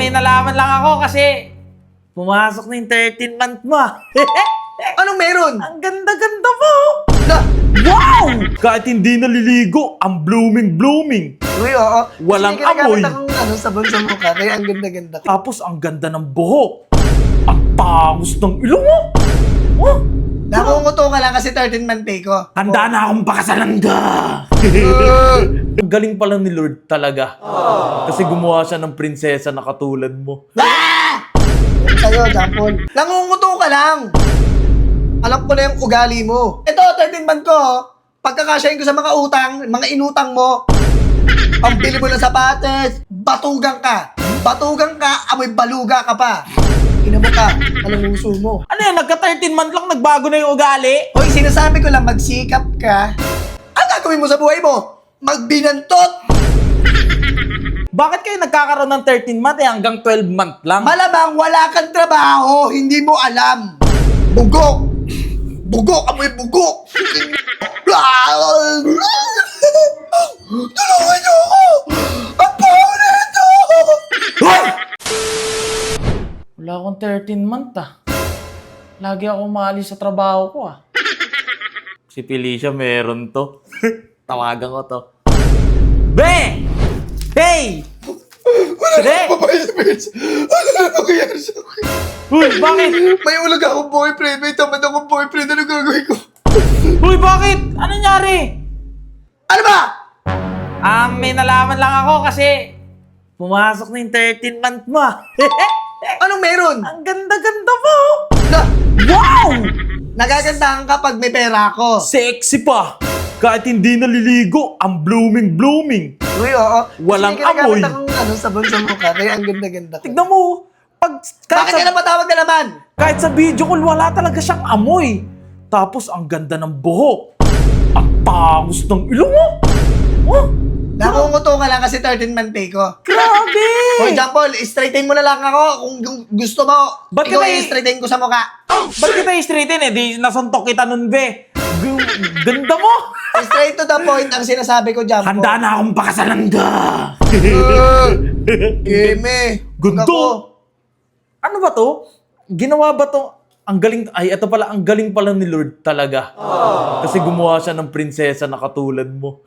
May nalaman lang ako kasi pumasok na yung 13th month mo. Anong meron? Ang ganda-ganda mo. Na, Wow! Kahit hindi naliligo, ang blooming. uy, oo. Walang Kasi may amoy. ginagamit akong sabon sa mukha, kaya ang ganda-ganda. Tapos ang ganda ng buhok. Ang pangos ng ilong mo. Oh, Nakunguto ka lang kasi 13-month pay ko. handa na akong pakasalan ka. Ang galing pala ni Lord talaga. Kasi gumawa siya ng prinsesa na katulad mo. Sa'yo, Jampol. Nangunguto ka lang. Alam ko na yung ugali mo. Ito, 13-month ko. Pagkakasyahin ko sa mga utang, mga inutang mo. Ang bili mo ng sapates, batugang ka. Batugang ka, amoy baluga ka pa. Ina mo ka, anong uso mo? Ano yan, nagka-13 month lang nagbago na yung ugali? Hoy, sinasabi ko lang, magsikap ka. Ang gagawin mo sa buhay mo? Magbinantot! Bakit kayo nagkakaroon ng 13 month hanggang 12 month lang? Malamang wala kang trabaho, hindi mo alam. Bugok! Bugok! Amoy bugok! Tulungan niyo ako! Ang baho na ito! Wala akong 13 month Lagi ako maalis sa trabaho ko Si Felicia meron to. Tawagan ko to. Be! Hey! Be! Papayamis! Ano na nangyayari sa akin? Uy, bakit? May ulag akong boyfriend, may tamad akong boyfriend. Ano gagawin ko? Uy, bakit? Ano nangyari? Ano ba? May nalaman lang ako kasi pumasok na yung 13 month mo Anong meron? Ang ganda-ganda mo. Na, Wow! nagagandahan ka pag may pera ako. Sexy pa. Kahit hindi naliligo, ang blooming. Uy, oo. Walang Kasi may ginagamit amoy. akong sabon sa mukha, kaya ang ganda-ganda ko. Tignan mo, Bakit ka napatawag ka naman? kahit sa video call, wala talaga siyang amoy. Tapos, ang ganda ng buhok. Ang pangos ng ilong mo. Oh, Nakunguto ka lang kasi 13-month pay ko. grabe! Hoy, Jampol, straighten mo na lang ako kung gusto mo. Ba't Ikaw ka na- i-straighten ko sa mukha. Ba't kita i-straighten Di nasuntok kita nun, be. Ganda mo. Straight to the point ang sinasabi ko, Jampol. Handa na akong pakasalan ka. Eme. Gundo. Ano ba to? Ginawa ba to? Ang galing, ito pala, ang galing pala ni Lord talaga. Kasi gumawa siya ng prinsesa na katulad mo.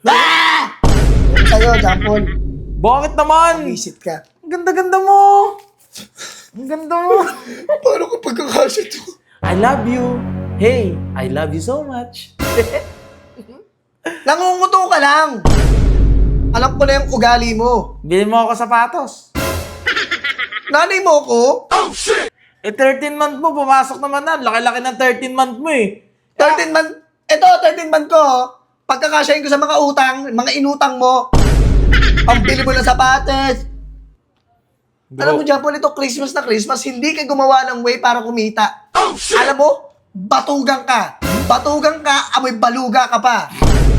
Sa'yo, Jampol. Bakit naman? Visit ka. Ang ganda-ganda mo. Ang ganda mo. Paano ko pagkakasya to? I love you. Hey, I love you so much. Nangunguto ka lang. Alam ko na yung ugali mo. Bilhin mo ako sapatos. Nanay mo ko? 13 month mo, pumasok naman na. Laki-laki ng 13 month mo 13 month. Ito, 13 month ko. Pagkakasyahin ko sa mga utang, mga inutang mo. Ang bili mo ng sapates. Alam mo, Jampol, ito Christmas na Christmas, hindi ka gumawa ng way para kumita. Alam mo, batugang ka. Batugang ka, amoy baluga ka pa.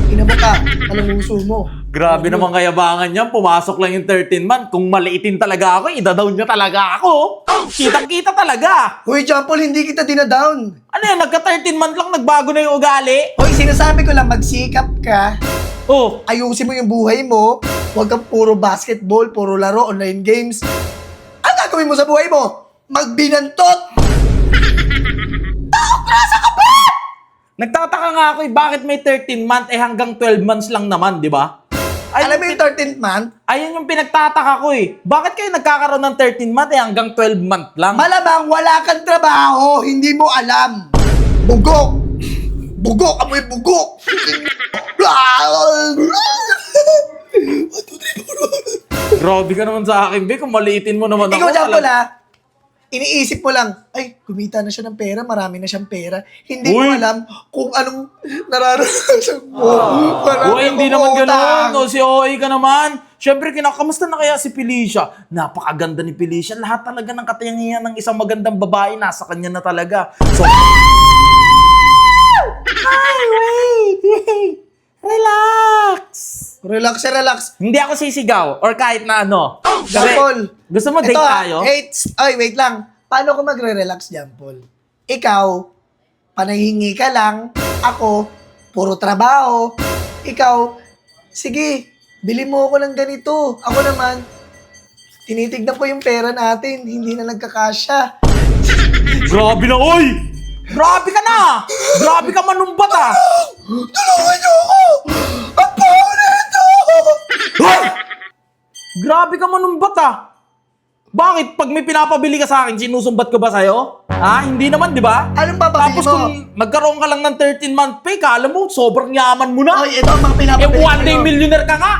Ina mo ka, anong uso mo? Grabe naman kayabangan niya. Pumasok lang yung 13 month. Kung maliitin talaga ako, idadown niya talaga ako. Kitang-kita talaga. Hoy, Jampol, hindi kita dinadown. Ano yan, nagka-13 month lang nagbago na yung ugali? Hoy, sinasabi ko lang, magsikap ka. Oh, Ayusin mo yung buhay mo. Huwag kang puro basketball, puro laro, online games. Ang gagawin mo sa buhay mo? Magbinantot! nagtataka nga ako bakit may 13 month hanggang 12 months lang naman, di ba? Alam mo yung 13th month? Ayun yung pinagtataka ko Bakit kayo nagkakaroon ng 13 month hanggang 12 month lang? Malamang wala kang trabaho, hindi mo alam. Bugok! Bugok! Amoy bugok! Grabe ka naman sa akin, Be. Kung maliitin mo naman Ikaw, ako. Jampol, iniisip mo lang, ay, kumita na siya ng pera, marami na siyang pera. Hindi mo Uy. alam kung anong nararanasan mo. Uy, hindi naman ganoon. Si OA ka naman. Siyempre, kamusta na kaya si Felicia? Napakaganda ni Felicia. Lahat talaga ng katangian ng isang magandang babae nasa kanya na talaga. So, Ay, wait. Relax. Relax. Hindi ako sisigaw or kahit na ano. Jampol. Gusto mo date Ito, tayo? Ay, wait lang. Paano ko magre-relax, Jampol? Ikaw, panahingi ka lang. Ako, puro trabaho. Ikaw, sige, bili mo ako ng ganito. Ako naman, Tinitignan ko yung pera natin, hindi na nagkakasya. Grabe na, oy! Grabe ka na! Grabe ka manumbat, ah! Tulungan niyo ako! Ang baho na ito! Hoy! Grabe ka manumbat, ah! Bakit? Pag may pinapabili ka sa akin, sinusumbat ko ba sa'yo? Ha? Hindi naman, di ba? Anong papabili Tapos mo? kung magkaroon ka lang ng 13-month pay, kala mo, sobrang yaman mo na. Oy, ito ang mga Eh, pinapabili one day ko. millionaire ka nga.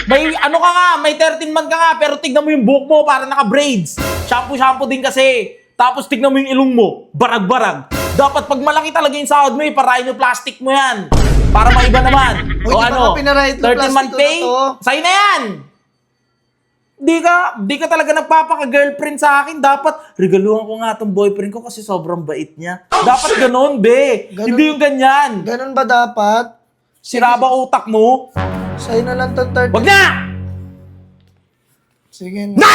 May ano ka nga, may 13-month ka nga, pero tignan mo yung buhok mo para naka-braids. Shampoo din kasi. Tapos tignan mo yung ilong mo, barag-barag. Dapat pag malaki talaga yung sahod mo, plastic mo yan. Para maiba naman. Uy, O di ba ano, nga pinarahitlo-plastic 13-month ko na pay, to? sa'yo na yan. Di ka talaga nagpapaka-girlfriend sa akin. Dapat, regaluhan ko nga tong boyfriend ko kasi sobrang bait niya. Dapat ganon, be. Ganon. Hindi yung ganyan. Ganun ba dapat? Sira ba utak mo? Sa'yo na lang to 30. Wag na! Sige Na!